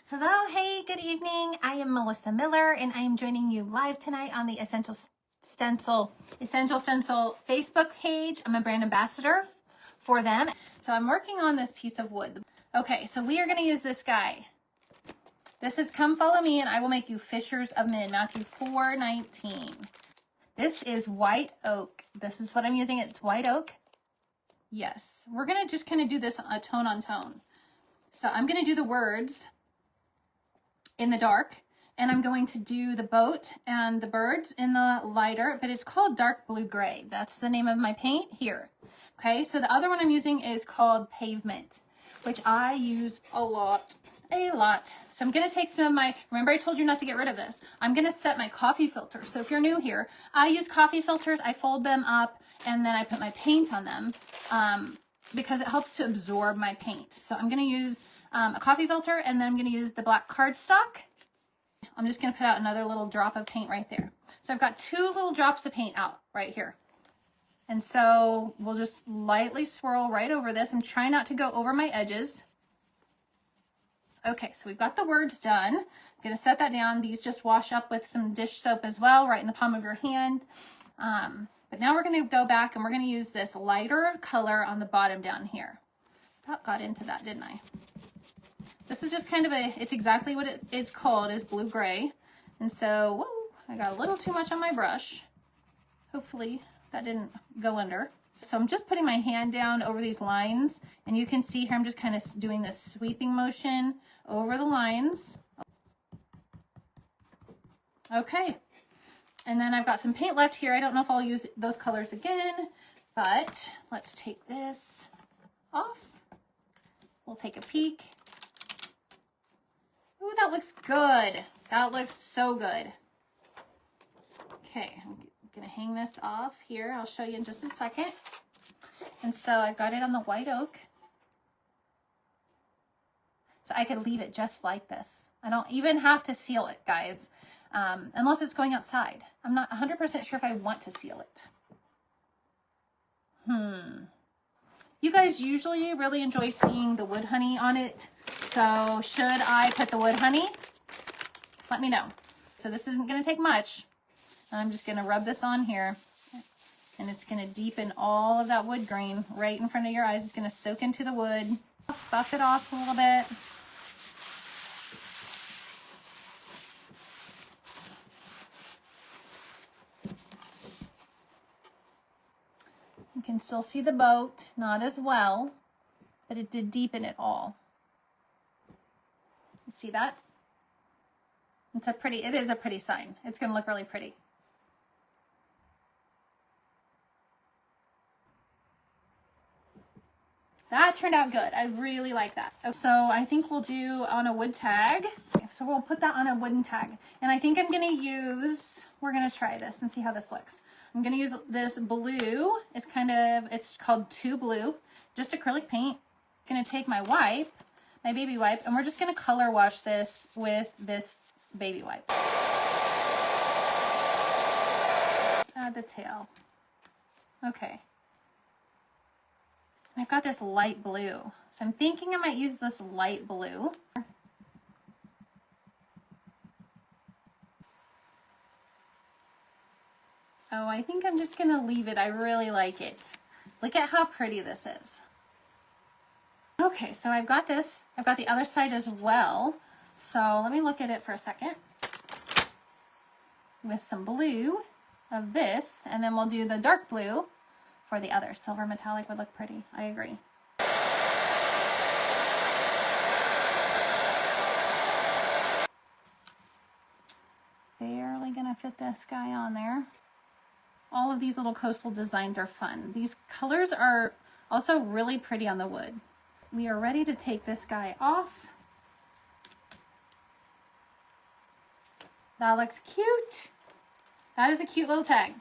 Hello, hey, good evening. I am Melissa Miller and I am joining you live tonight on the Essential Stencil Facebook page. I'm a brand ambassador for them. So I'm working on this piece of wood. Okay, so we are going to use this guy. This is Come Follow Me and I Will Make You Fishers of Men, Matthew 4:19. This is white oak. This is what I'm using. It's white oak. Yes, we're going to just kind of do this a tone on tone. So I'm going to do the words in the dark, and I'm going to do the boat and the birds in the lighter, but it's called dark blue gray. That's the name of my paint here. Okay, so the other one I'm using is called Pavement, which I use a lot. So I'm going to take some of my, remember I told you not to get rid of this. I'm going to set my coffee filters. So if you're new here, I use coffee filters. I fold them up and then I put my paint on them because it helps to absorb my paint. So I'm going to use a coffee filter, and then I'm going to use the black cardstock. I'm just going to put out another little drop of paint right there. So I've got two little drops of paint out right here. And so we'll just lightly swirl right over this. I'm trying not to go over my edges. Okay, so we've got the words done. I'm going to set that down. These just wash up with some dish soap as well, right in the palm of your hand. But now we're going to go back and we're going to use this lighter color on the bottom down here. That got into that, didn't I? This is just kind of it's exactly what it is called, is blue gray. And so, whoa, I got a little too much on my brush. Hopefully that didn't go under. So I'm just putting my hand down over these lines, and you can see here I'm just kind of doing this sweeping motion over the lines. Okay, and then I've got some paint left here. I don't know if I'll use those colors again, but let's take this off. We'll take a peek. Ooh, that looks good. That looks so good. Okay, I'm gonna hang this off here. I'll show you in just a second. And so I've got it on the white oak. So I could leave it just like this. I don't even have to seal it, guys, unless it's going outside. I'm not 100% sure if I want to seal it. You guys usually really enjoy seeing the wood honey on it. So should I put the wood honey? Let me know. So this isn't going to take much. I'm just going to rub this on here, and it's going to deepen all of that wood grain right in front of your eyes. It's going to soak into the wood. Buff it off a little bit. You can still see the boat, not as well, but it did deepen it all. You see that? It is a pretty sign. It's going to look really pretty. That turned out good. I really like that. So I think we'll do on a wood tag. So we'll put that on a wooden tag. And I think I'm going to use, we're going to try this and see how this looks. I'm going to use this blue. It's called 2 Blue, just acrylic paint. I'm going to take my wipe, my baby wipe, and we're just going to color wash this with this baby wipe. Add the tail. Okay. I've got this light blue, so I'm thinking I might use this light blue. Oh, I think I'm just gonna leave it. I really like it. Look at how pretty this is. Okay, so I've got this. I've got the other side as well. So let me look at it for a second with some blue of this, and then we'll do the dark blue for the other. Silver metallic would look pretty. I agree. Barely gonna fit this guy on there. All of these little coastal designs are fun. These colors are also really pretty on the wood. We are ready to take this guy off. That looks cute. That is a cute little tag.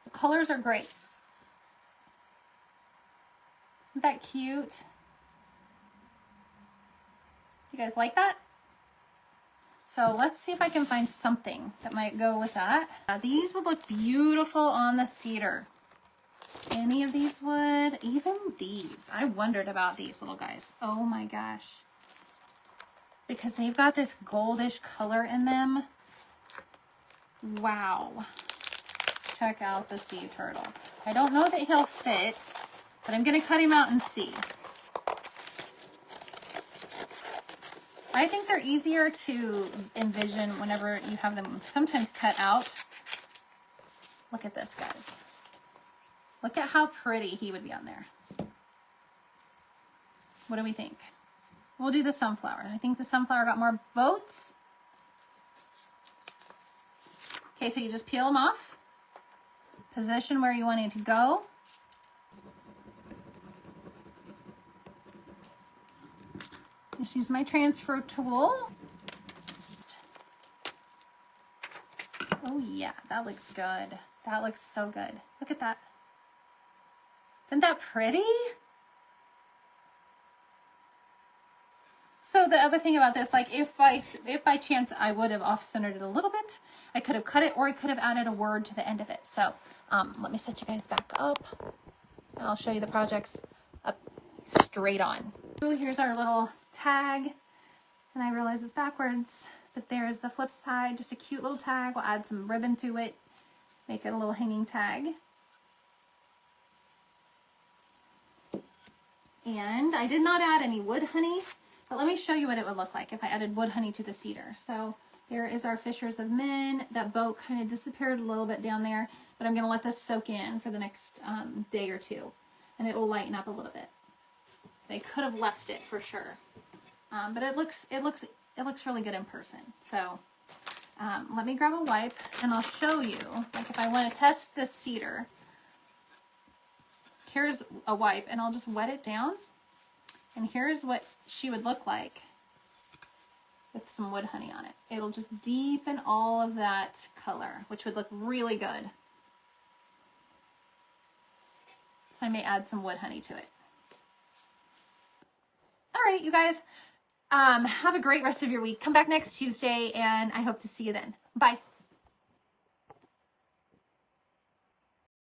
The colors are great. Isn't that cute? You guys like that? So let's see if I can find something that might go with that. These would look beautiful on the cedar. Any of these would, even these. I wondered about these little guys. Oh my gosh. because they've got this goldish color in them. Wow. Check out the sea turtle. I don't know that he'll fit, but I'm going to cut him out and see. I think they're easier to envision whenever you have them sometimes cut out. Look at this, guys. Look at how pretty he would be on there. What do we think? We'll do the sunflower. I think the sunflower got more votes. Okay, so you just peel them off. Position where you want it to go. Just use my transfer tool. Oh yeah, that looks good. That looks so good. Look at that. Isn't that pretty? So the other thing about this, like if by chance I would have off-centered it a little bit, I could have cut it, or I could have added a word to the end of it. So let me set you guys back up and I'll show you the projects up straight on. Ooh, here's our little tag, and I realize it's backwards, but there's the flip side, just a cute little tag. We'll add some ribbon to it, make it a little hanging tag. And I did not add any wood honey, but let me show you what it would look like if I added wood honey to the cedar. So there is our Fishers of Men. That boat kind of disappeared a little bit down there, but I'm going to let this soak in for the next day or two, and it will lighten up a little bit. They could have left it for sure, but it looks really good in person. So let me grab a wipe and I'll show you, like if I want to test this cedar. Here's a wipe, and I'll just wet it down. And here's what she would look like with some wood honey on it. It'll just deepen all of that color, which would look really good. So I may add some wood honey to it. All right, you guys, have a great rest of your week. Come back next Tuesday, and I hope to see you then. Bye.